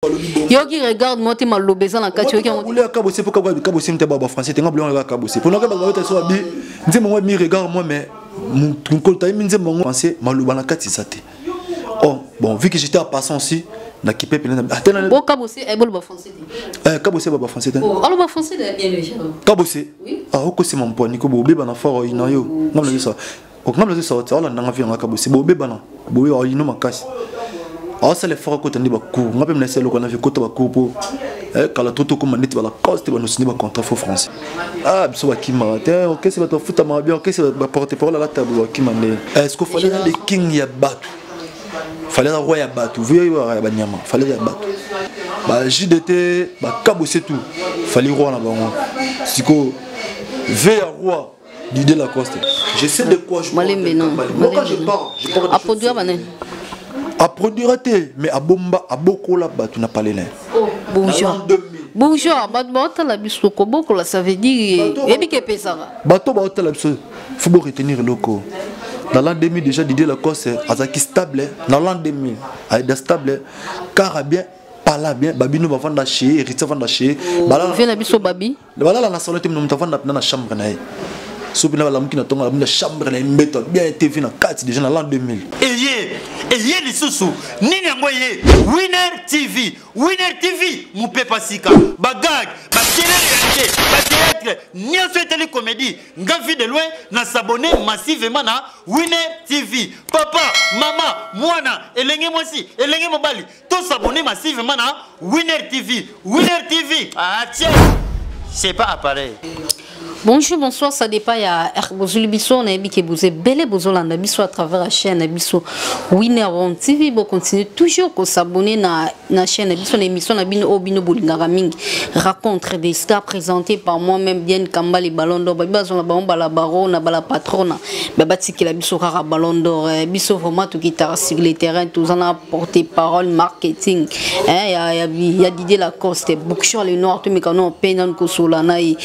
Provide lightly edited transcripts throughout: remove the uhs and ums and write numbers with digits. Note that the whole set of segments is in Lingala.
Yo qui regarde moi tu m'as l'obéissant la catch qui on voulait Kabosé pour Kabosé me baba français t'es ngablo on Kabosé pour nga baba so abi nze moi mi regarde moi mais mon kolta mi nze mon français maluba na kati sate. Oh bon vu que j'étais à passant aussi na kipé pena atena bon Kabosé est bon français Kabosé baba français oh alors français bien le genre Kabosé ah oko c'est mon point niko bobe bana fort ina yo ngablo ça ngablo ça ala nanga fi nga Kabosé bobe bana bobe wa ino makasi. Ah ça les fera côté ni bakou on a même laissé le qu'on a vu côté bakou pour quand tout comme manette la coste va nous signer un contrat faux français ah biso qui m'a OK c'est pas foot ma bien OK c'est va porter parole à la table qui m'a est-ce qu'il fallait les king ya batu fallait la roi ya batu vous voyez ya banyama fallait ya batu bah JDT bah Kabosé tout fallait roi là bas siko vers roi d'idée la coste je sais de quoi je parle quand je parle à produire bané à produire mais à bomba à beaucoup là bas tu n'as pas les lèvres. Bonjour. Bonjour. Bateau la biso beaucoup là ça veut dire et bien que pesa. Bateau la biso faut bien retenir loco. Dans l'an 2000 déjà Didier Lacoste azaki stable dans l'an 2000 a stable car bien pas là bien babino va vendre chez héritier vendre chez bala vient la biso babi bala la nationalité nous vendre dans la chambre na Soupina la mukina tonga la chambre na mbeto bien été vu dans 4 déjà dans l'an 2000. Eye les sous nini ngoye Winner TV moupe pasika bagag ba télé ba théâtre nyoso télé comédie ngavi de loin na s'abonner massivement na Winner TV papa maman mwana elenge mosi elenge mobali to s'abonner massivement na Winner TV ah tiens c'est pas appareil. Bonjour, bonsoir, ça dépend. Il y a Herbozuli Bisso, on a dit que vous êtes belle, vous avez Bisso à travers la chaîne Bisso Winner on TV. Vous continuez toujours à s'abonner à la chaîne Bisso, l'émission Nabino Obino Bolingaraming, rencontre des stars présentés par moi-même, bien Kamba les ballons d'or, Babazon la Bamba la baronne, la patronne, Babati qui la Bisso Rara ballon d'or, Bisso vraiment tout guitare sur les terrains, tout en a porté parole, marketing. Il y a Didier Lacoste, Bookshop les Noirs, tout mes canons, Pénan Kosolanaï,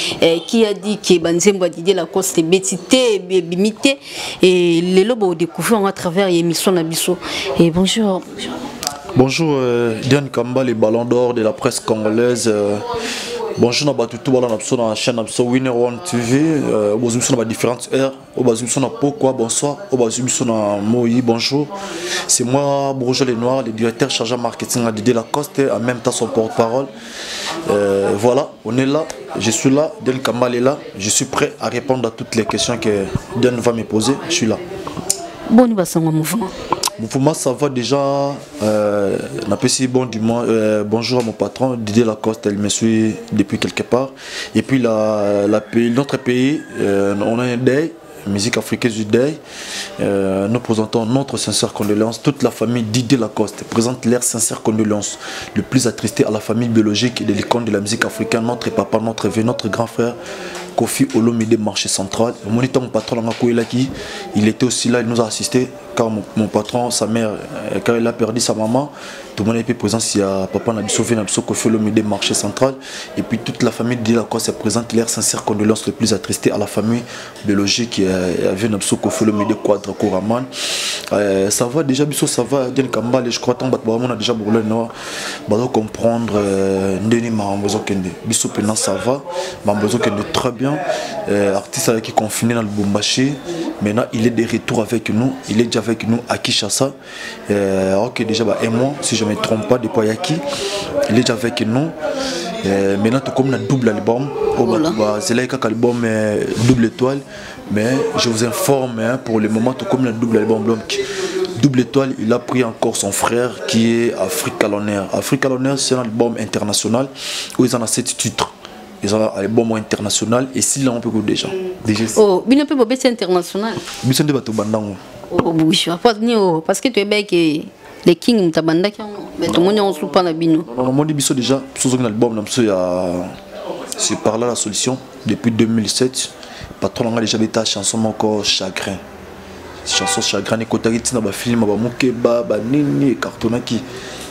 qui a dit qui Banzemba Didier Lacoste bétité bimité et les lobos découvrent à travers l'émission Nabiso et bonjour Diane Kamba les ballons d'or de la presse congolaise bonjour na batutu bala na biso na chaîne Bisso Winner One TV aux émissions na différentes heures aux émissions na pourquoi bonsoir aux émissions na Moï bonjour c'est moi Bourgeois les Noirs le directeur chargé marketing à Didier Lacoste en même temps son porte-parole voilà on est là je suis là Diane Kamba est là je suis prêt à répondre à toutes les questions que Diane va me poser je suis là bon mouvement Mouvement ça va déjà bon bonjour à mon patron Didier Lacoste elle me suit depuis quelque part et puis notre pays on a un deuil musique africaine du deuil nous présentons notre sincère condoléance toute la famille Didier Lacoste présente leurs sincères condoléances le plus attristé à la famille biologique de l'icône de la musique africaine notre papa notre vieux notre grand frère Kofi Olomide marché central mon patron il était aussi là il nous a assisté car mon patron sa mère quand il a perdu sa maman tout le monde était présent il y a papa Nabiso Kofi Olomide marché central et puis toute la famille de Lacoste se présente leurs sincères condoléances le plus attristé à la famille biologique qui avait Nabiso Kofi Olomide Quadra Koraman ça va déjà Bisso ça va Diane Kamba je crois tant on a déjà brûlé non va comprendre Ndeni Marambozo Kende Bisso pendant ça va Marambozo Kende très bien artiste avec qui confiné dans le Bumbashi maintenant il est de retour avec nous il est déjà avec nous à Kinshasa ok déjà un mois si je ne me trompe pas depuis Yaki il est déjà avec nous maintenant tout comme un double album c'est là album double étoile mais je vous informe pour le moment tout comme un double album double étoile il a pris encore son frère qui est Africa L'Honneur. Africa L'Honneur c'est un album international où ils en ont 7 titres. Ils ont un album international et si là on peut go déjà. Oh, bien peu bobé international. Bien de bateau bandango. Oh bouche parce que tu es bête que les kings mutabanda qui mais tout le monde on sous pas na bino. Non mon biso déjà sur un album nam so ya c'est par là la solution depuis 2007 patron a déjà été chanson encore chagrin. Chanson chagrin et kotaki tina ba film ba mukeba ba nini cartonaki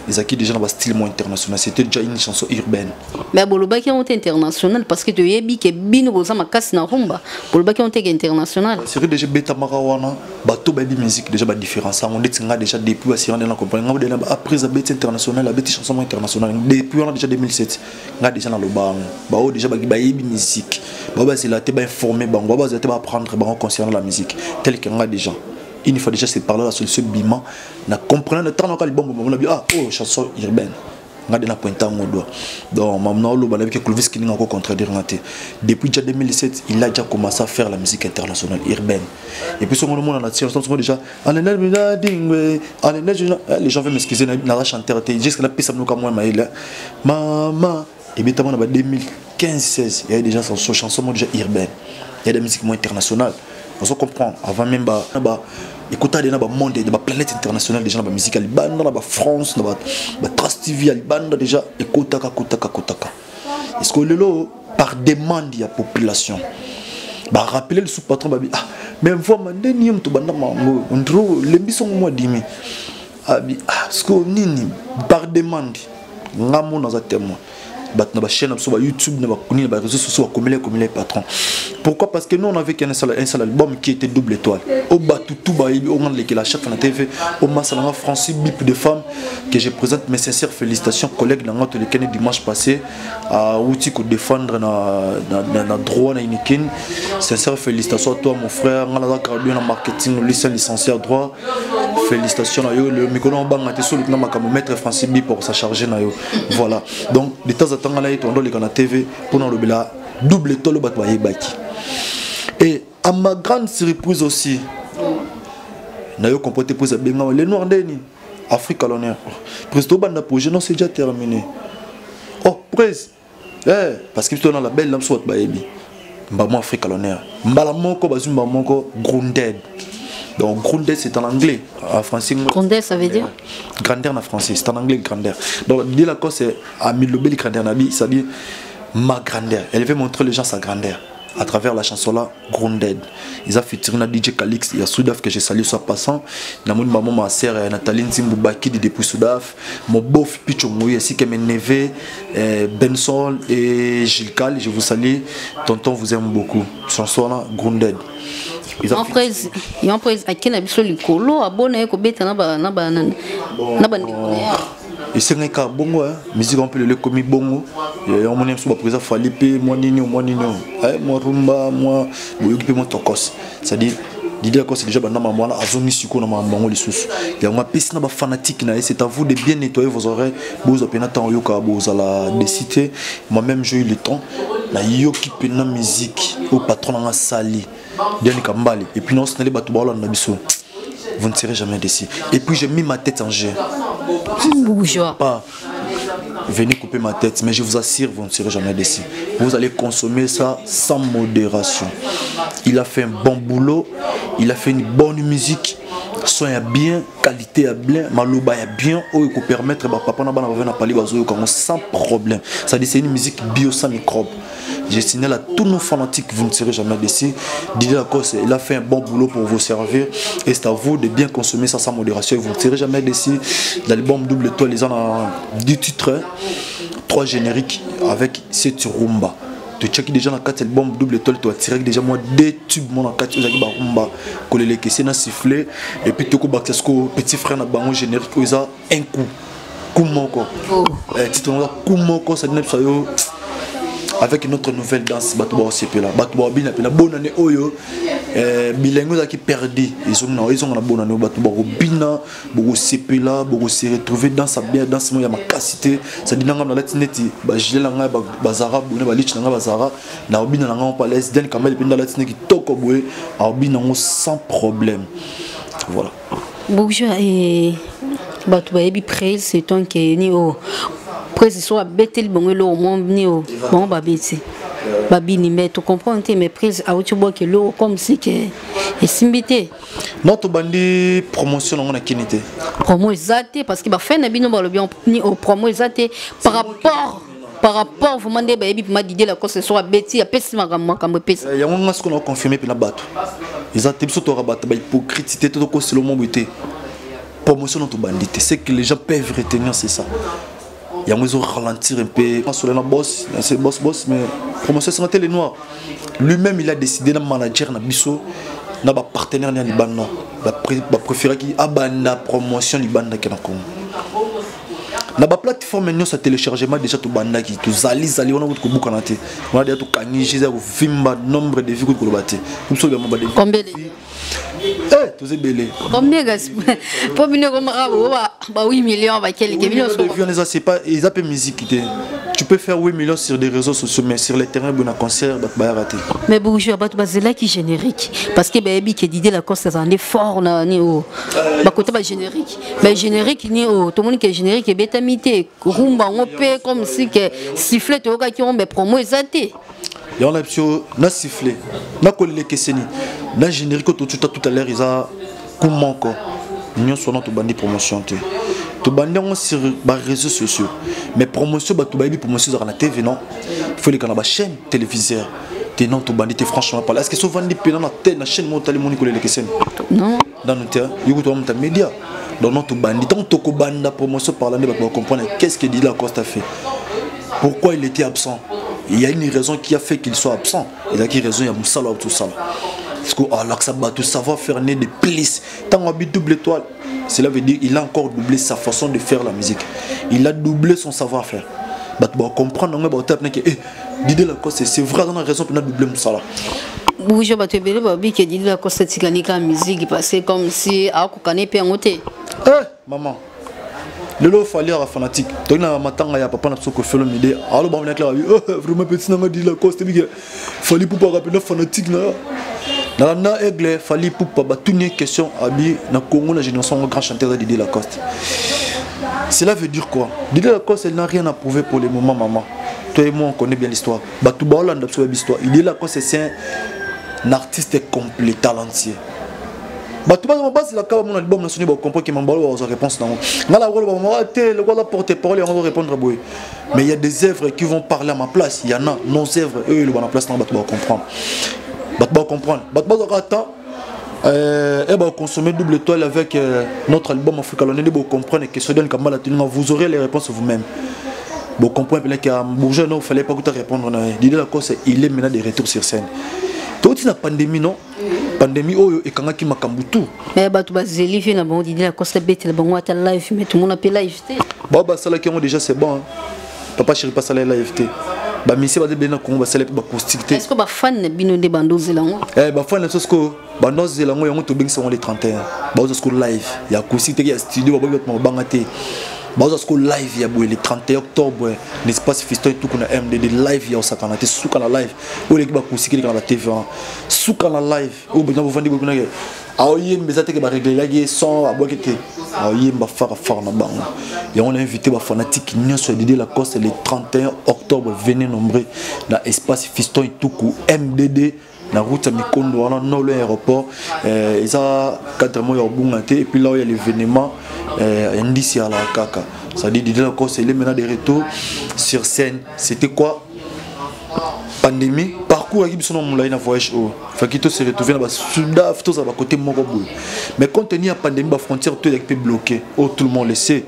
ils acquis déjà dans un style moins international. C'était déjà une chanson urbaine. Mais Boloba qui est international parce que tu es bien que bino boza makasi na rumba. Boloba qui est international. C'est déjà beta marawana, bateau baby musique déjà ba différence. On dit que déjà depuis si on est dans compagnie, on a après la bête internationale, la bête chanson internationale. Depuis on a déjà 2007, on a déjà dans le bang. Bah déjà baby musique. Bah c'est là tu vas informer, bah tu vas apprendre bah concernant la musique tel qu'on a déjà. Il faut déjà se parler la solution bima na comprendre le temps dans le bon moment ah oh chanson urbaine on a déjà pointé en doigt donc maintenant le balai que Clovis qui n'a encore contredire ngaté depuis déjà 2017 il a déjà commencé à faire la musique internationale urbaine et puis ce moment on a déjà les gens veulent m'excuser na la chanteur jusqu'à la piste nous comme moi maman et bien on a 2015-16 il y a déjà son chanson déjà urbaine il y a des musiques moins internationales. On se comprend avant même écouter dans le monde de la planète internationale déjà dans la musique alibane dans la France dans la Trust TV alibane déjà écoutaka est-ce que le par demande de la population bah rappeler le sous-patron bah ah mais voix mandeni on to banda mango on trouve les bisons moi dimi ah ce que nini par demande ngamo dans un témoin na chaîne sur YouTube na ba réseaux sociaux comme les patrons. Pourquoi? Parce que nous on avait un seul album qui était double étoile. Au batu tout ba on a la chef na TV au Massalanga Francis Bip de femmes que je présente mes sincères félicitations collègues dans notre week-end dimanche passé à outil ko défendre na droit na inikin. Sincères félicitations à toi mon frère on a cardio na marketing licencié à droit. Félicitations à yo le micro on banga te sur le maître Francis Bip pour sa charger na yo. Voilà. Donc de temps à la TV pour nous le double étoile et à ma grande surprise aussi n'a comporté pour les noirs d'Eni Afrique à l'honneur président banda projet non c'est déjà terminé oh presse parce que tu dans la belle lame soit baby mbamo Afrique à l'honneur mbala moko bazumba moko grounded. Donc grandeur c'est en anglais, en français. Grandeur ça veut dire grandeur en français, c'est en anglais grandeur. Donc dire la cause c'est à Milobel grandeur nabi, ça dit ma grandeur. Elle veut montrer les gens sa grandeur à travers la chanson là Grounded. Ils ont featuring na DJ Calix, il y a Soudaf que j'ai salué soit passant. Na mon maman ma sœur Nathalie Nzimbouba qui depuis Soudaf, mon beau Picho Moui ainsi que mes neveux Benson et Gilles Cal, je vous salue. Tonton vous aime beaucoup. Chanson là Grounded. En prise à qui n'a pas le colo abonné au bête na ba et c'est un cas bongo musique on peut le commis bongo et on aime sur présent Falipe moi nino moi rumba moi occuper mon tokos c'est-à-dire l'idée que c'est déjà dans ma moi azoni siko na bango les sous il y a un piste na ba fanatique na c'est à vous de bien nettoyer vos oreilles vous opena temps yoka vous la décider moi-même j'ai eu le temps na yoki pena musique au patron na sali bien kambali et puis non c'est les bateaux balo na biso vous ne serez jamais déçus et puis j'ai mis ma tête en jeu pas venez couper ma tête mais je vous assure vous ne serez jamais déçus vous allez consommer ça sans modération il a fait un bon boulot il a fait une bonne musique son est bien qualité est bien maloba est bien où il peut permettre papa na bana na pali bazo sans problème ça dit c'est une musique bio sans microbe. J'ai signalé à tous nos fanatiques, vous ne serez jamais déçus. Didier Lacoste, il a fait un bon boulot pour vous servir. Et c'est à vous de bien consommer ça sans modération. Et vous ne serez jamais déçus. L'album Double Étoile, ils ont 10 titres, 3 génériques avec 7 rumba. Tu checkes déjà dans 4 albums Double Étoile, tu as tiré déjà moi 2 tubes dans 4 rumba. Que les caissés n'a sifflé. Et puis tu as petit frère dans le générique, ils ont un coup. Koumoko. Titre Koumoko, ça n'est pas avec une autre nouvelle danse Batouba aussi là Batouba bien la bonne année oyo bilingue qui perdu ils ont la bonne année Batouba bina beaucoup CP là beaucoup se retrouver dans sa bien danse moi ya makasité ça dit nanga na latineti ba jile nanga bazara bune ba lich nanga bazara na bina nanga pa les den kamel pinda latineki toko boé a bina sans problème voilà bonjour et Batouba ebi presse c'est ton qui ni au presse soit bêté le bon au monde ni au bon babeti babini mais tu comprends mais prise à tu bois que l'eau comme si que et simbité notre bandi promotion on a kinité promo exacté parce qu'il va faire nabino ba le bien ni au promo exacté par rapport vous mandez baby m'a dit la cause soit bêti a pesi makamwa comme pesi il y a un ce qu'on a confirmé puis la bateau ils ont été surtout rabat ba hypocrite tout ko c'est le monde beauté promotion dans tout bandit. C'est que les gens peuvent retenir, c'est ça. Il y a besoin de ralentir un peu. Sur le boss, c'est boss, mais promotion c'est les noirs. Lui-même, il a décidé, dans manager, dans Bisso, dans un partenaire dans Liban, il préfère qu'il y ait une promotion Liban dans le Congo. Dans la plateforme, nous avons téléchargement déjà tout banda qui tout zali on a beaucoup de canate. On a déjà tout kaniji, vimba nombre de vues que vous battez. Combien tous ces belés. Combien pour venir comme 8 millions avec quelques millions. C'est pas ils appellent musique. Tu peux faire 8 millions sur des réseaux sociaux, mais sur les terrains de concert, tu vas rater. Mais bonjour, c'est là qui générique. Parce que baby qui dit la cause c'est fort ni au côté générique. Mais générique ni au tout le monde qui est générique est bétamité. Rumba on peut comme si que sifflet au gars qui ont mes promos exactés. Il y a un option na sifflet. Na collé que c'est ni. Na générique tout à l'heure ils a comment encore. Nous sommes notre bandit promotion. Tout bandit sur les réseaux sociaux. Mais promotion bah tout bandit promotion sur la TV non. Il faut les canaux chaîne télévisée. T'es non tout bandit franchement pas. Est-ce que souvent des pénal la chaîne monte les moni collé que c'est non. Dans notre terre, il faut tout média. Dans notre bandit tant que banda promotion par l'année pour comprendre qu'est-ce que dit la Costa fait. Pourquoi il était absent? Il y a une raison qui a fait qu'il soit absent. Il y a une raison, il y a Moussala ou tout ça. Parce que alors que ça va tout savoir faire né des plisses. Tant qu'on habite double étoile, cela veut dire qu'il a encore doublé sa façon de faire la musique. Il a doublé son savoir-faire. Bah tu vas comprendre, on va taper que Didier Lacoste, c'est vrai dans la raison pour doubler Moussala. Oui, je vais te dire que Didier Lacoste c'est la musique parce que comme si à Koukane peut en ôter. Maman. Le lot fallait à fanatique. Donc na matanga ya papa na soko fait le midi. Alors bon on est là vraiment petit na dit la cause il fallait pour pas rappeler fanatique na na aigle fallait pour pas tourner question abi na Congo la génération grand chanteur de Didier Lacoste. Cela veut dire quoi? Didier Lacoste elle n'a rien à prouver pour le moment maman. Toi et moi on connaît bien l'histoire. Batou Baola n'a pas l'histoire. Didier Lacoste c'est un artiste complet talentueux. Bah tout le monde c'est la carte mon album national pour comprendre que Mambalo a réponse dans la rôle le rôle porter parole on va répondre mais il y a des œuvres qui vont parler à ma place, il y en a nos œuvres eux le bon place dans va comprendre va comprendre va attends et va consommer double étoile avec notre album Africa on est pour comprendre que ce donne comme mal vous aurez les réponses vous-même. Bon comprendre que bourgeois non fallait pas que répondre Didier Lacoste il est maintenant de retour sur scène. Tout la pandémie non pandémie et quand qui m'a cambutu mais bah tu vas zélifier na bon Didier Lacoste bête le bon ta live mais tout le monde appelle live bah ça là qui ont déjà c'est bon papa chéri pas ça la live bah mais c'est pas de bien qu'on va célébrer ba acoustique est-ce que bah fan bino de bando zelango bah fan c'est ce que bando zelango yango to bingisa les 31 bah c'est ce que live il y a acoustique il y a studio bah ba bangate bah c'est ce que live il y a le 31 octobre l'espace fiston tout qu'on a MDD live il y a ça quand sous quand la live ou les ba acoustique dans la TV sous quand la live ou bien vous vendez beaucoup na aoye mbezate ke ba régler la son abokete aoye mba fara na bango et on a invité ba fanatique nyonso Didier Lacoste le 31 octobre venez nombreux dans espace fiston tout coup MDD na route à Mikondo on a non l'aéroport ils a 4 mois au Bungate et puis là il y a l'événement indice à la kaka ça dit Didier Lacoste il est maintenant de retour sur scène. C'était quoi pandémie parcours qui sont dans la voyage au fait qu'il se retrouver dans Soudan tout ça va côté Moroboul mais compte tenu la pandémie la frontière tout est bloqué tout le monde le sait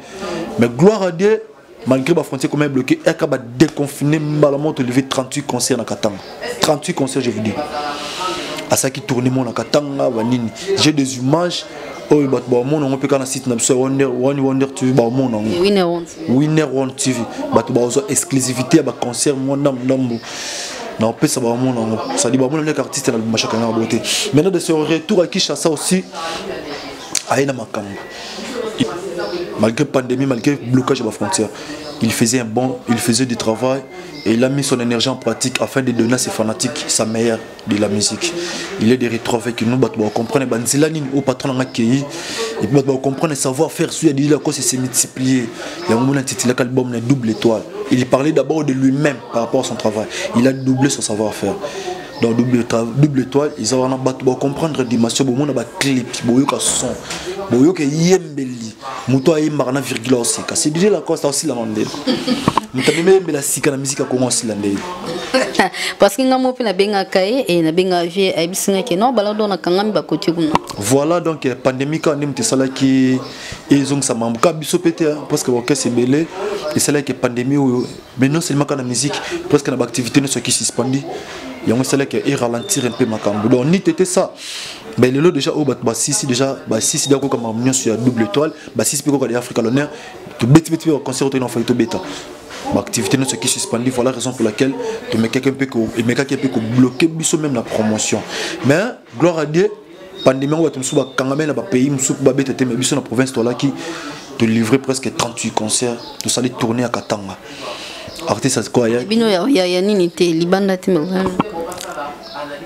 mais gloire à Dieu malgré la frontière comme est bloquée elle va déconfiner malamment lever 38 concerts dans Katanga 38 concerts je vous dis à ça qui tourne mon dans Katanga wanini j'ai des images oh bah mon on peut quand site na Wonder TV bah mon Winner One TV bah exclusivité à concert mon nam non peut ça va mon ça dit bah mon les artistes dans le chacun en beauté maintenant de ce retour à Kinshasa aussi aïna makambo malgré pandémie malgré blocage de la frontière il faisait du travail et il a mis son énergie en pratique afin de donner à ses fanatiques sa meilleure de la musique. Il est de retour avec nous, on comprend au patron et puis on comprend le savoir-faire sur Didier Lacoste s'est multiplié. Il y a un moment intitulé l'album double étoile. Il parlait d'abord de lui-même par rapport à son travail. Il a doublé son savoir-faire. donc double étoile ils ont comprendre dimension bon on a clip boyoka son boyoka yembeli muto ayemba na virgule aussi c'est déjà la costa aussi la monde mutameme la sika na musique ko aussi la ndé parce que ngamo pe na benga kae et na benga vie abisinga ke no balado na kangami ba côté kuna voilà donc pandémie quand même te sala qui ils ont ça mambuka biso pété parce que ok c'est belé et c'est là que pandémie mais non seulement quand la musique presque na activité ne ce qui suspendit il y a c'est là que ralentir un peu ma cambo donc ni c'était ça mais le lot déjà au bah si déjà bah si d'accord comme on sur double étoile bah si peut quoi les Africa l'honneur tout bête concert au fait tout bêta activité ne ce qui suspendit voilà la raison pour laquelle tu mets quelqu'un peu et mais quelqu'un peut bloquer biso même la promotion mais gloire à Dieu pandémie on va tout souba quand même là pays msou ba bête mais biso na province toi là qui te livrer presque 38 concerts tout ça les tourner à Katanga artiste c'est quoi bino ya nini te libanda te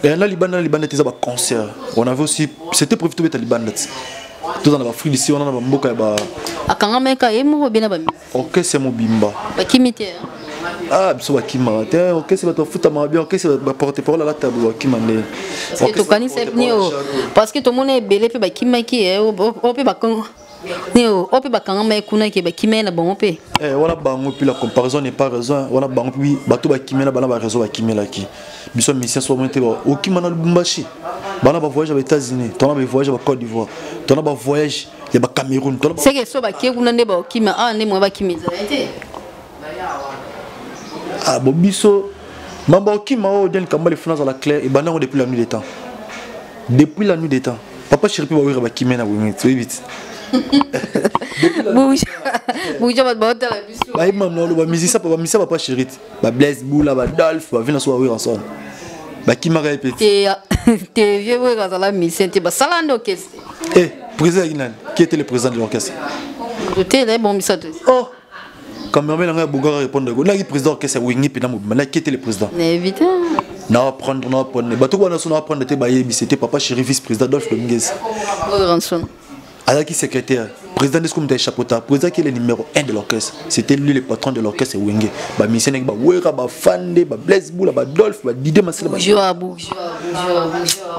et là libanda c'est un concert on avait aussi c'était prévu de mettre libanda tout dans la Afrique ici on a mboka ba akanga meka emo bina ba OK c'est mobimba ba kimite ah biso ba kimate OK c'est ba futa ma bien OK c'est ba porter parole à la table ba kimane parce que to kanisa nio parce que to mona belé pe ba kimaki o pe ba kongo nio o pe ba kanga me kuna ke ba kimena bon pe on a bango puis la comparaison n'est pas raison on a bango puis bato ba kimena bana ba raison ba kimela ki biso mission soit monter au kimana lubumbashi bana ba voyage aux États-Unis tona ba voyage au Côte d'Ivoire tona ba voyage ya ba Cameroun tona c'est que so ba ke kuna ne ba kima ne mo ba kimiza été ah bo biso mamba okima o den kamba les finances à la claire et banango depuis la nuit des temps papa chéri ba wira ba kimena bo très vite bouge ba bota la biso ba imam no ba musicien papa chéri ba Blaise Boula ba Dolph ba vina so wira ensemble ba kimara petit te vieux wira dans la mission te ba salando orchestre président qui était le président de l'orchestre te le bon misa oh quand même on a beaucoup répondre là le président orchestre wingi pena mo qui était le président évidemment na apprendre bato ko na so na apprendre te ba yebi c'était papa chéri vice président Dolph Dominguez alors qui secrétaire président de ce comité chapeauta président qui est le numéro 1 de l'orchestre c'était lui le patron de l'orchestre Wenge ba mission ba wera ba fande ba Blaise Boula ba Dolph ba Didier Massela ba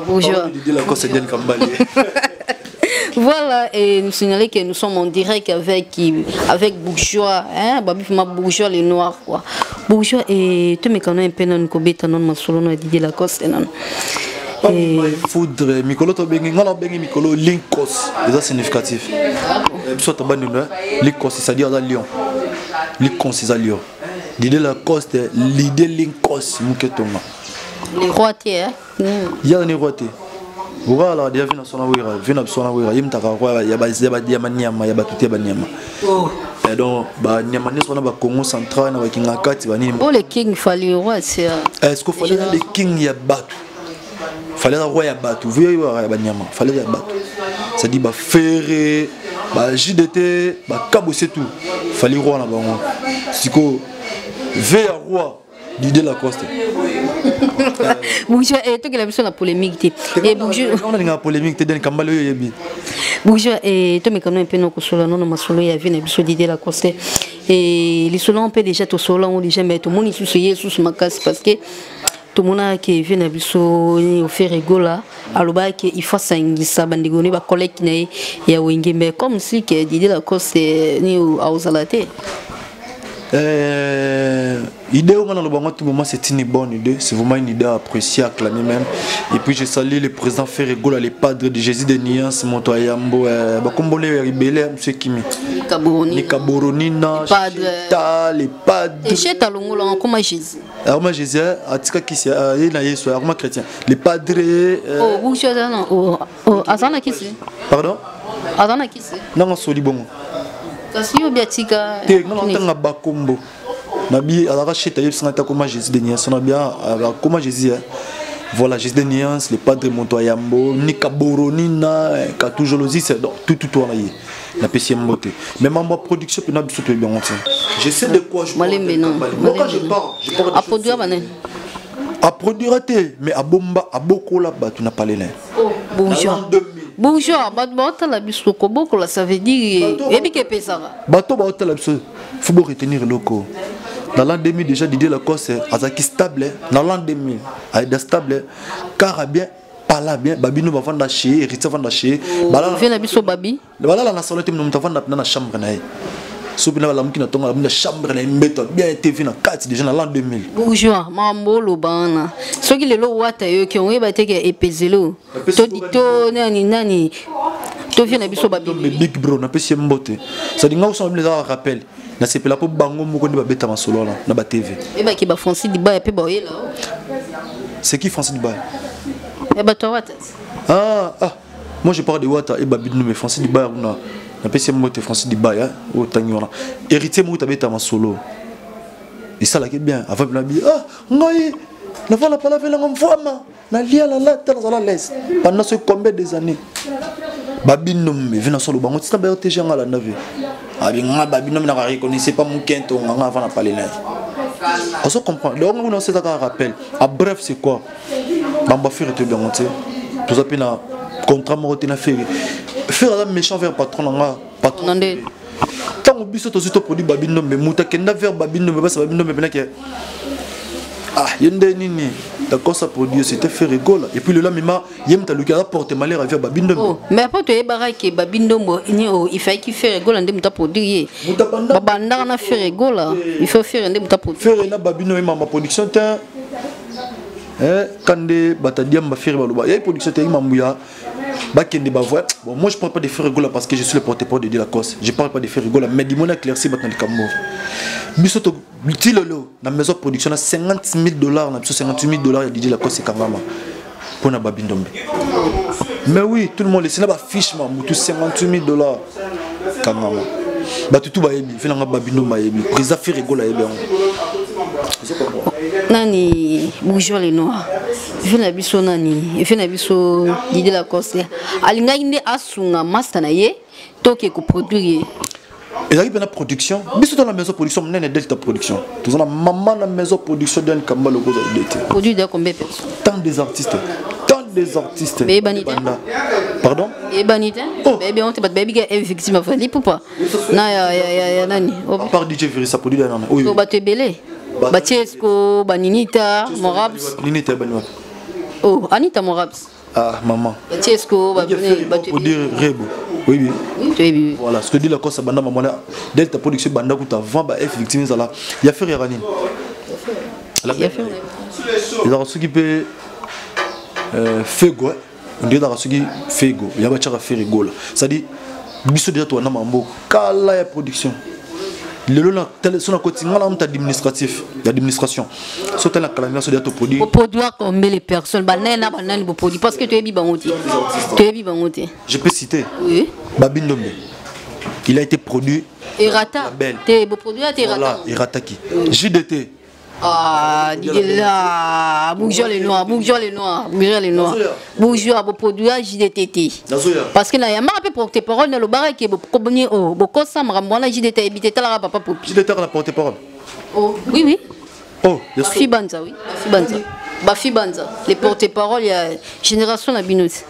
bonjour Didier la concerne Kambale. Voilà, et nous signaler que nous sommes en direct avec Bourgeois, hein, Bourgeois les Noirs, quoi. Bourgeois et tu me connais un peu dans le Kobeta, non, ma solo, non, Didier Lacoste, non. Il faudrait, Mikolo, tu as Mikolo, Linkos, c'est significatif. Linkos, c'est-à-dire dans Lyon. Linkos, c'est à Lyon. Didier Lacoste, l'idée Linkos, Mouketonga. Les roitiers, hein. Il y a des roitiers. Voilà, dia vina sona wira yimta ka kwa ya manyama ya batuté banyama et donc ba nyama ne sona ba Congo central na ba kingakati ba nini oh le king fallait roi c'est est-ce que fallait le king ya batu fallait roi ya batu vieux ya banyama fallait ya batu ça dit ba ferré ba JDT ba kabo c'est tout fallait roi na bango siko veille roi Didier Lacoste. Bourgeois, et toi qui as la polémique, et Bourgeois, on a une polémique, tu es Kambale yebi. Bourgeois, et toi mais quand même un peu non solo, non ma solo y avait une émission Didier Lacoste. Et les solos on peut déjà tout solo, on déjà mais tout le monde est sous ma casse parce que tout le monde qui vient à biso au faire rigola alors bah qu'il faut ça bandigoni ba collègue qui ya wenge mais comme si que Didier Lacoste ni au salaté. Idée au moment c'est une bonne idée, c'est vraiment une idée appréciée, acclamée même. Et puis je salue le président Ferregola, les padres de Jésus de Niance, Montoyambo, Bakombole Ribélé, M. Kimi, Nikaboronina, les padres. Et chez Talongola, comment Jésus? Alors moi Jésus, Atika qui c'est, Arma chrétien, les padres. Oh, vous êtes là, oh, Azana qui c'est? Pardon? Azana qui c'est? Non, Soli bon. Kasio biatika. Te non bakombo. Nabi ala racheta yebsanga comment Jésus de Niance na bien comment Jésus voilà Jésus de Niance le padre Montoyambo Nikaboronina Katujolozi c'est tout on a yi na pesi mbote même en production pe na biso to bien entier je sais de quoi je parle quand je parle à produire bané à produire mais à bomba à bokola ba tu n'as pas les lèvres bonjour bonjour bato la biso ko bokola ça veut dire ebi ke pesara bato ba hôtel biso faut retenir loko dans l'an 2000 déjà Didier Lacoste azaki stable dans l'an 2000 aida stable car bien pas là bien babino va vendre chez héritier vendre chez bala na biso babi bala la salon te mta vendre na chambre na ye sopi na la mukina tonga na chambre na mbeto bien TV na 4 déjà dans l'an 2000 bourgeois mambo bana soki lelo wata yo ki on yeba te ke epezelo to dito nani to vient na biso babi big bro na pesi mbote ça dit nga so les rappel na sepela po bango moko ndi babeta masolo na ba TV e ba ki ba Francis Diba pe ba yela c'est qui Francis Diba e ba to wata moi je parle de wata et babino mais Francis Diba na pesi mbote Francis Diba ya o tangiona héritier mo tabeta masolo et ça là qui bien avant la bi ngai na va la parole la ngomfama na lia la terre dans la laisse pendant ce combien des années babino me vient sur le banc tu t'as été géant à la nave abinga babino na reconnaissait pas mon quinto nganga avant na parler là on se comprend donc on sait ça rappel bref c'est quoi bamba faire te bien monter tout ça pina contrat morté na faire un méchant vers patron nga patron tant biso to zito produit babino me muta kenda vers babino me basa babino me pena que yende nini d'accord ça produit c'était fait rigolo et puis le lendemain yem ta luka porte malheur avec babino mais après tu es baraki babino il fait qui fait rigolo ndem ta produit babanda na fait rigolo il faut faire ndem ta produit faire na babino et ma production ta quand des batadiam ba faire baloba y a production ta mamuya bakende ba voix bon moi je parle pas de faire rigolo parce que je suis le porte-parole de Didier Lacoste je parle pas de faire rigolo mais dis-moi éclairci batna le cambo bisoto tilolo na maison de production na $50,000 na $58,000 ya Didier Lacoste kangama pour na babindombe mais oui tout le monde laisse na ba fiche ma mutu $58,000 kangama ba tout ba yebi fela nga babindomba yebi président faire rigolo yebi nani bourgeois les noirs je na biso nani je na biso Didier Lacoste alinga inde asunga master na ye toke ko produire et là il y a une production biso dans la maison de production nene Delta production tout ça maman la maison de production d'un kamba logo za idée produit de combien de personnes tant des artistes mais banité pardon et banité bébé on te bat bébé est victime enfin li poupa na ya nani par DJ Viri ça produit là oui ba te belé Batiesco Baninita Morabs Ninita Banwa oh Anita Morabs maman Batiesco produire Rebo oui voilà ce que dit la cause banda maman là Delta production banda kuta vend ba F victime ça là il y a fait Ranine il y a fait il a reçu qui peut Fego on dit dans reçu qui Fego il y a ba tchara faire rigolo ça dit biso déjà toi na mambo kala ya production le long sur la côté administratif l'administration sur la calamité de produit pour produire combien les personnes banana pour produire parce que tu es bibangoté je peux citer oui Babindombe il a été produit Erata tu beau produit à voilà Erata qui JDT bourgeois les noirs bourgeois beau produit à JDT parce que là il y a marre porte parole dans le bar qui est beaucoup beaucoup ça me ramène à JDT habité là papa pour JDT la porte parole oui Bafi Banza Bafi Banza les porte parole il y a génération la binote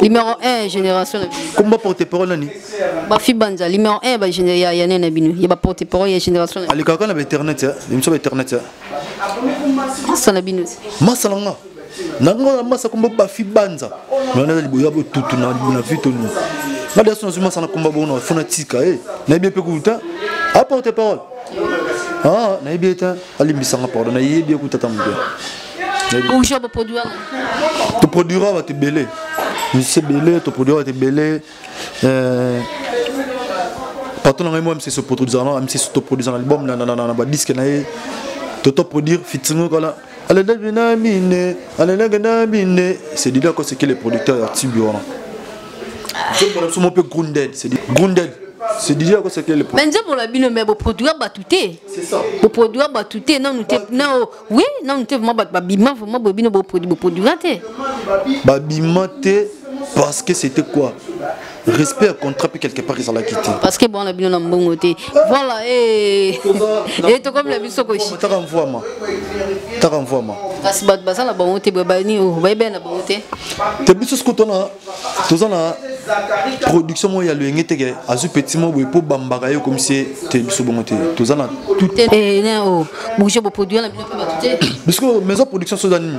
numéro 1 génération la binote comment porte parole nani Bafi Banza numéro 1 ba génération ya nena binote il y a porte parole il y a génération ali kaka na internet l'émission internet ça la binote masalanga nanga masa komba Bafi Banza mais on a liboya tout na vite nous na des sons masa na komba bona fanatique na bien pe kuta a porte parole na bien ta ali misanga pardon na bien kuta tambe ou je produire tu produira va te belé c'est belé tu produira va te belé patron na moi c'est ce produisant même si ce produisant album na ba disque na to produire fitingo kala allez na mine c'est dit là que c'est que les producteurs Tiburon c'est mon peu Grunded c'est dit Grunded c'est déjà que c'est que les mais pour la bino mais produire batouté c'est ça pour produire batouté non oui non nous vraiment babima vraiment bino produire babimate parce que c'était quoi respect contrat puis quelque part ils ont la quitté parce que bon la bino na mbongoté voilà et to comme la biso ko ta renvoie moi parce que basa la bongoté babani o ba ben na bongoté te biso ce que tona production moi ya le ngete ke azu petit mo pour bambaka yo comme si te biso bongo te tozana tout non bouger pour produire la bien parce que maison production so dani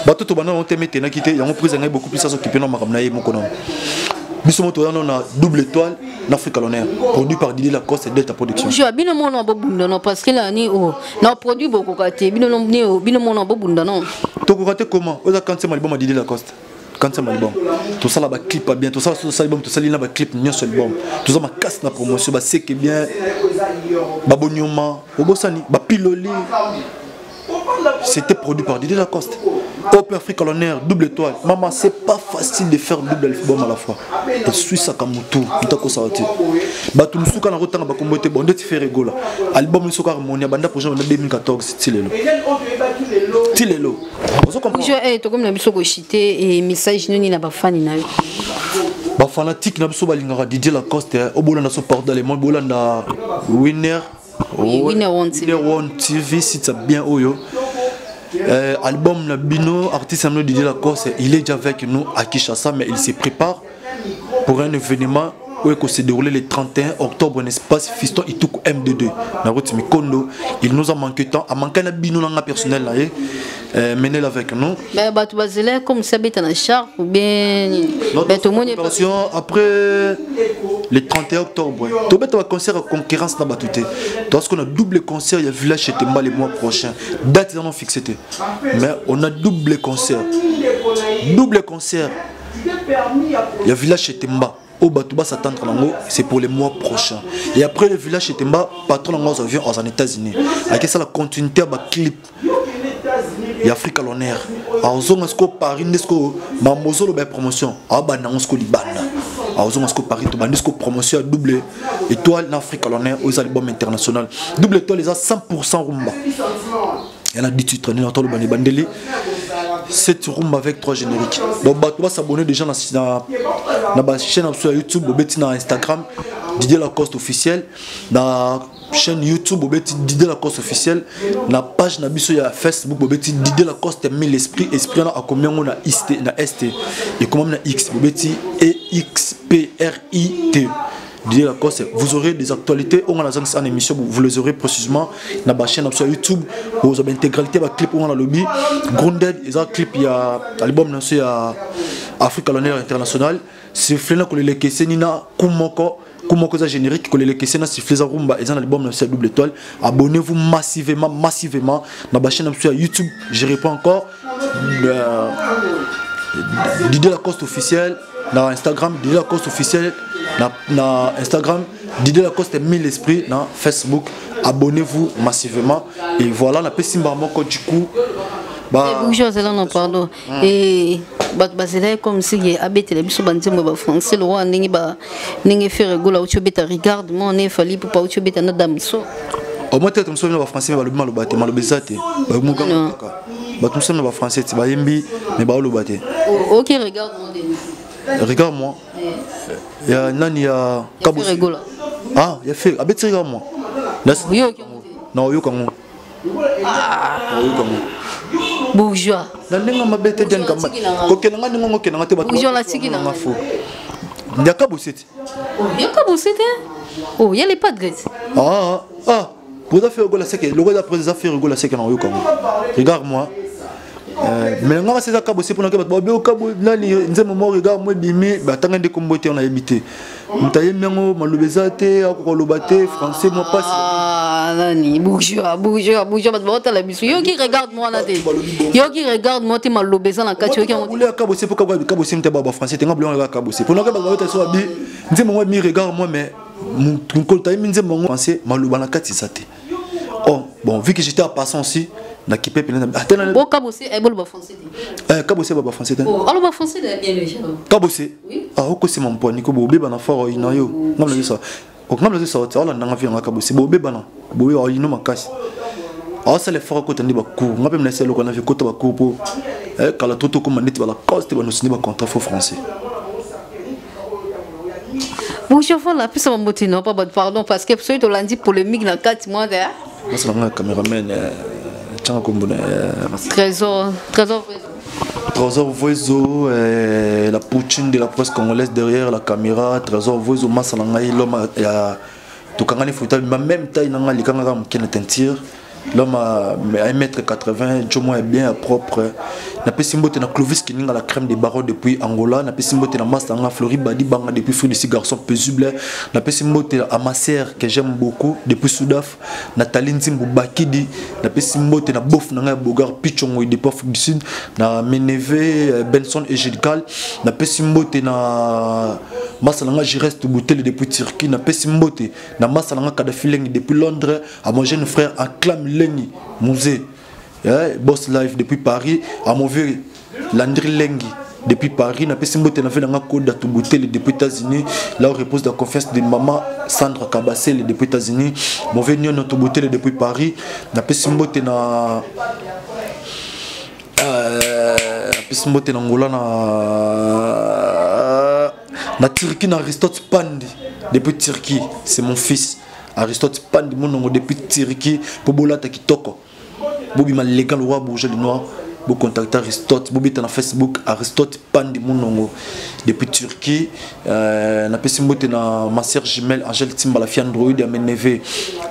bato to bana on te mettre na kité yango prise ngai beaucoup plus ça s'occuper non makamna ye moko non biso moto on a double étoile l'Afrique à l'honneur produit par Didier Lacoste et Delta Production je bino mo no bobunda non parce que là ni o na produit beaucoup katé bino mo no bobunda non to ko katé comment oza quand c'est malbon Didier Lacoste quand c'est malbon tout ça là ba clip bien tout ça album tout ça là ba clip nyon seul album tout ça ma casse na promotion ba c'est que bien ba bonyoma obosani ba piloli c'était produit par Didier Lacoste. Open Afrique à l'honneur, double étoile. Maman, c'est pas facile de faire double album à la fois. Et suis ça comme tout, tout à coup ça va être. Bah tout le monde qui a retenu ba comboté bon de te faire rigoler. Album le soka harmonia banda projet en 2014 style lo. Style lo. Vous comprenez? Je to comme na biso ko chité et message noni na ba fan na yo. Ba fanatique na biso ba lingara Didier Lacoste au bolanda so pardon les mots bolanda winner. Winner One TV si ça bien oyo. Album la Bino, artiste Samuel Didier Lacoste, il est déjà avec nous à Kinshasa, mais il se prépare pour un événement où il s'est déroulé le 31 octobre, n'est-ce pas, Fiston Ituku MD2, na route Mikondo. Il nous a manqué tant, a manqué la Bino dans personnel là, menez avec nous. Bah tu vas aller comme ça bête en char ou bien tout le monde après le 31 octobre. Tout le monde va concert à concurrence là-bas tout est. Parce qu'on a double concert, il y a Village chez Temba les mois prochains. Date ils en ont fixé. Mais on a double concert. Double concert. Il y a Village chez Temba. Au Batouba s'attendre c'est pour les mois prochains. Et après le Village chez Temba, patron en avion aux États-Unis. Avec ça la continuité à clip. Il y a Afrique à l'honneur. Alors on Paris nesco mamozolo ba promotion. Ah ba na onsko libanda. Alors on Paris to bandisco promotion double étoile en Afrique à l'honneur aux albums internationaux. Double étoile les a 100% rumba. Il y en a 10 titres dans le bandi bandeli. 7 rumba avec 3 génériques. Donc tu vas s'abonner déjà dans la chaîne sur YouTube, dans Instagram, Didier Lacoste officiel, dans la chaîne YouTube, Didier Lacoste officiel, dans la page na Facebook, Didier Lacoste met l'esprit, esprit à combien on a ST, et comment on a X, EXPRIT. Didier Lacoste, vous aurez des actualités, on a en émission, vous les aurez précisément dans la chaîne sur YouTube, vous avez l'intégralité, le clip, on a le lobby, Grounded, il y a un clip, il y a l'album lancé à Afrique à l'honneur international, c'est Flena que les caissés, Nina, Kumoko za générique, que les caissés, c'est Fleza Rumba, et un album lancé à double étoile, abonnez-vous massivement dans la chaîne sur YouTube, je réponds encore, Didier Lacoste officiel, dans Instagram, Didier Lacoste officiel, dans Instagram, Didier Lacoste met l'esprit, dans Facebook, abonnez-vous massivement. Et voilà, on a fait Moko du coup. Bonjour, c'est là, non, pardon. Et c'est comme si il y avait des gens français, le roi n'a fait rigoler, regarde, moi, on est fallu pour pas utiliser notre dame. Au moins, tu as un français, mais le bâté, mais le bezate. Tu sais, le français, tu vas yembi, mais le bâté. Ok, regarde-moi. Regarde-moi. Il y a Nani à Kabou. Ah, il y a fait. Abet, regarde-moi. Non, yo comme bourgeois. Bourgeois la tigina. Il y a Kabouset. Il y a Kabouset. Oh, il y a les pas de graisse. Ah. Pour faire rigoler, c'est que le roi d'après des affaires rigoler, c'est que non, yo comme. Regarde-moi. Mais on va essayer de cabosser pour nous. Au cabo, là, les moments regarde moi bimé, bah tant que comboté on a évité. On t'a aimé moi malobésate, encore lobaté, français moi pas. Ah nani, bourgeois, bah t'as la bisu. Yo qui regarde moi là, yo qui regarde moi t'es malobésant la cature qui on. Vous voulez cabosser pour cabosser m'te baba français, t'es ngablo on cabosser. Pour nous que bah t'es soit bi, dis moi mi regarde moi mais mon col t'as aimé dis moi français malobana katisate. Oh bon vu que j'étais à passant aussi. Nakipé pena bon Kabosé est bon français Kabosé baba français oh alors français est bien le chien Kabosé ah oko c'est mon point niko bobe bana fort ina yo ngam ça ok ngam ça ça ala nanga vient Kabosé bobe bana bobe o ino makasi ah ça les fort ko tandi ba cour ngapé na selo ko na fi ko to ba cour po kala toto ko maniti bala coste ba no sini ba contrat faux français. Bonjour voilà plus ça m'a non pas pardon parce que celui de lundi polémique dans 4 mois là c'est un caméraman Trésor. Trésor Voizo, la poutine de la presse congolaise derrière la caméra. Trésor Voizo, Massalangaï, l'homme a tout quand on est même taille n'a les caméras qui ne t'intirent. L'homme a 1m80, Jomo est bien propre. N'a pas simboté na Clovis qui n'a la crème des barreaux depuis Angola. N'a pas simboté na Mastanga Floride Badi Banga depuis fruit de ces garçons paisibles. N'a pas simboté à ma sœur que j'aime beaucoup depuis Soudaf. Nathalie Nzimbo Bakidi. N'a pas simboté na Bof Nanga Bogar Pichongo depuis Afrique du Sud. N'a Meneve Benson et Gédical. N'a pas simboté na Massalanga Gireste Boutel depuis Turquie. N'a pas simboté na Massalanga Kadhafi Lengi depuis Londres. À mon jeune frère Acclame Lengi Musée. Boss Life depuis Paris, à mon vieux Landry Lengi depuis Paris, n'a pas simboté na fait dans code d'Atubouté depuis États-Unis, là où repose la confiance de maman Sandra Kabassel depuis États-Unis, mon vieux Nyon Atubouté depuis Paris, n'a pas simboté na simboté na Angola na Turquie na Aristote Pandi depuis Turquie, c'est mon fils Aristote Pandi mon nom depuis Turquie pour Bolata Kitoko. Bobi ma légal roi bourgeois noir. Vous contactez Aristote, Bobi est dans Facebook, Aristote Pandi Mounongo depuis Turquie. Na pesimbote na ma sœur jumelle Angèle Timba la fille Android à mes neveux.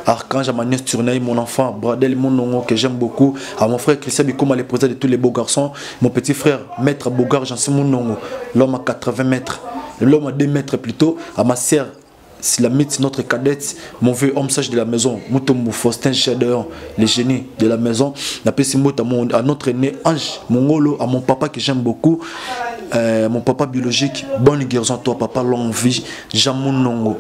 Archange Amanès Tournay, mon enfant Bradel Mounongo que j'aime beaucoup. À mon frère Christian Bikouma les présidents de tous les beaux garçons. Mon petit frère Maître Bogar Jansi Mounongo, l'homme à 80 mètres, l'homme à 2 mètres plutôt. À ma sœur c'est la mythe, notre cadette, mon vieux homme sage de la maison, Moutomou Faustin Chadeur, le génie de la maison. À notre aîné Ange Mongolo, à mon papa que j'aime beaucoup, mon papa biologique, bonne guérison à toi, papa, longue vie, Jamon Nongo,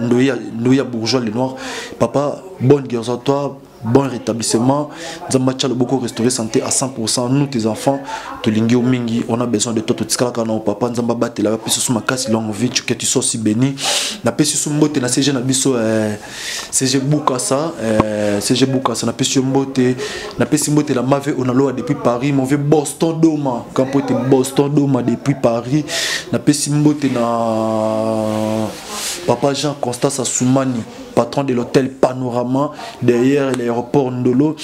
Noya Bourgeois les Noirs, papa, bonne guérison à toi. Bon rétablissement, Zambachal beaucoup restauré santé à 100%. Nous tes enfants, Tolingi ou Mingi, on a besoin de toi. Tout ce qu'on a papa, Zambaba te la pisse sous ma casse longue vie, que tu sois si béni. Na pisse sous mbote na CG na biso CG Boukassa, CG Boukassa na pisse mbote, na pisse mbote la mave on a loa depuis Paris, mon vieux Boston Doma, quand pote Boston Doma depuis Paris, na pisse mbote na papa Jean Constance Soumani, patron de l'hôtel Panorama derrière l'aéroport Ndolo.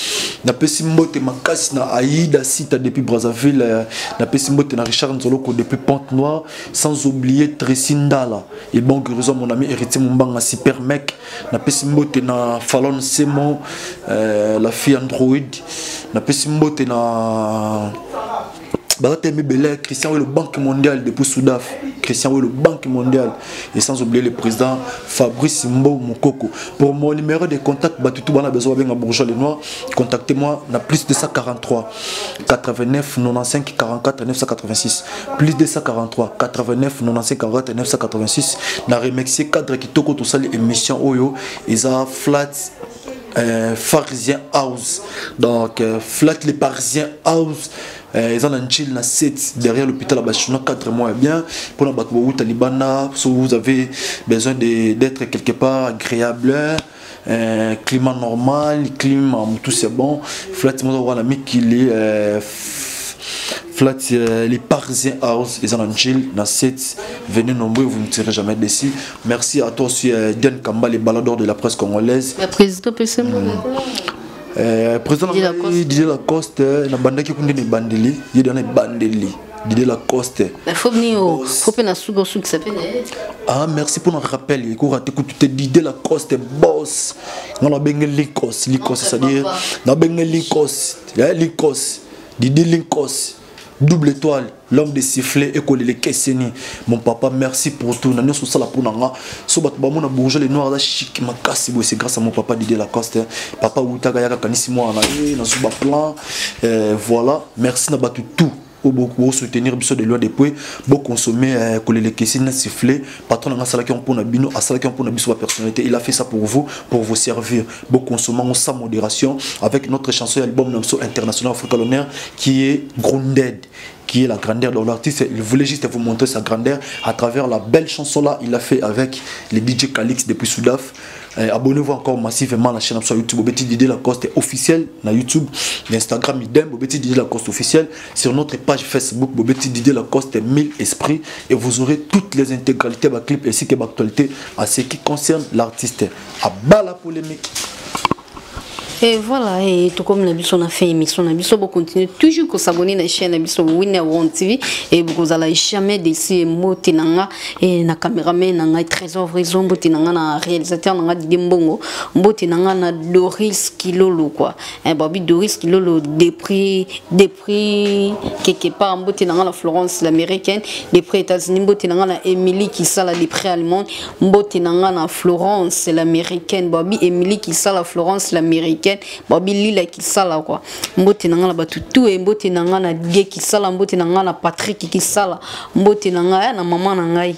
Na pesimbote makasi na Aïda Sita depuis Brazzaville, na pesimbote na Richard Nzoloko depuis Pont-Noir, sans oublier Tresindala et bon guérison mon ami héritier Mumbanga super mec. Na pesimbote na Fallon Semo, la fille Android. Na pesimbote na Christian Oué, le Banque mondiale depuis Soudaf. Christian Oué, le Banque mondiale. Et sans oublier le président Fabrice Mbo Mokoko. Pour mon numéro de contact, on a besoin de Bourgeois les Noirs. Contactez-moi, on a plus de 143 89 95 44 986. Plus de 143 89 95 44 986. On a remercié cadre qui toko tout ça l'émission Oyo. Ils ont flat. Parisien House, donc flat les Parisiens House. Ils ont un chill na 7 derrière l'hôpital à Bachuna 4 mois bien pour la Bakbou Talibana. Si vous avez besoin d'être quelque part agréable, climat normal, climat tout c'est bon. Flat moi on a mis qu'il est flat les Parisiens House, ils ont un chill na 7. Venez nombreux, vous ne tirez jamais d'ici. Merci à toi aussi Diane Kamba, les baladeurs de la presse congolaise. Le président PC président Didier Lacoste, na banda qui connaît les bandeli, il y a des bandeli. Didier Lacoste. Il faut venir au Sougosu qui s'appelle. Ah, merci pour notre rappel. Écoute, tu Didier Lacoste, boss. On a bien Likos, c'est-à-dire, on a bien Likos, Didier Likos. Double étoile, l'homme de sifflet, école les Kesseni. Mon papa, merci pour tout. Nous sommes là pour nous. Si vous avez bourgeois les noirs, c'est grâce à mon papa Didier Lacoste. Papa, vous avez kanisi moi en année, dans ce plan. Voilà, merci d'avoir tout. Beaucoup soutenir biso de loi depuis beaucoup consommer les Kesseni sifflet. Patron dans salaki on pour bino, à salaki on pour biso personnalité. Il a fait ça pour vous servir. Beaucoup consommer sans modération avec notre chanson album international Africa l'honneur qui est Grounded, qui est la grandeur de l'artiste. Il voulait juste vous montrer sa grandeur à travers la belle chanson là. Il a fait avec les DJ Calix depuis Soudaf. Abonnez-vous encore massivement à la chaîne sur YouTube Bobeti Didier Lacoste officiel na YouTube, l'Instagram idem Bobeti Didier Lacoste officiel, sur notre page Facebook Bobeti Didier Lacoste 1000 esprits et vous aurez toutes les intégralités de clip ainsi que l'actualité à ce qui concerne l'artiste. À bas la polémique. Et voilà, et tout comme on a fait émission, on continue toujours à s'abonner à la chaîne Winner One TV et vous allez jamais décider motinanga et na caméraman nanga trésor raison motinanga na réalisateur nanga Dimbongo motinanga na Doris Kilolo quoi. Et Bobby Doris Kilolo depuis quelque part motinanga la Florence l'américaine, depuis États-Unis motinanga na Emily qui sala des prix allemands, motinanga na Florence l'américaine, Bobby Emily qui sala Florence l'américaine. Babi lila qui sala quoi mbote nanga na batutu e mbote nanga na die qui sala mbote nanga na Patrick qui sala mbote nanga na maman na ngai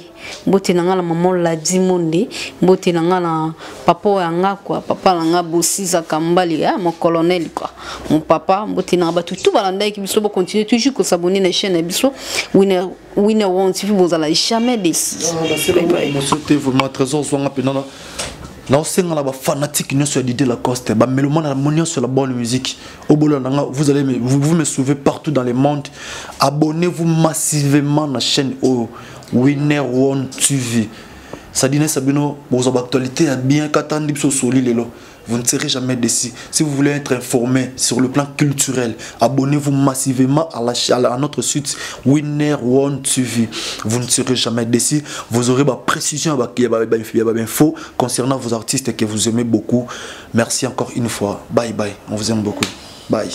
mbote nanga na maman la dimonde mbote nanga na papa yanga quoi papa nanga Bosiza Kambali mon colonel quoi mon papa mbote nanga batutu balanda qui biso continuer toujours que s'abonner na chaîne biso Winner One TV vous allez jamais décider c'était vraiment trésor soit pendant non, c'est un fanatique sur l'idée de la Coste, sur la bonne musique. Vous allez vous me suivez partout dans le monde. Abonnez-vous massivement à la chaîne Winner One TV. Ça dit Sabino, vos actualités bien qu'attendez sur l'île. Vous ne serez jamais déçus. Si vous voulez être informé sur le plan culturel, abonnez-vous massivement à notre site Winner One TV. Vous ne serez jamais déçus. Vous aurez ma précision info concernant vos artistes que vous aimez beaucoup. Merci encore une fois. Bye bye. On vous aime beaucoup. Bye.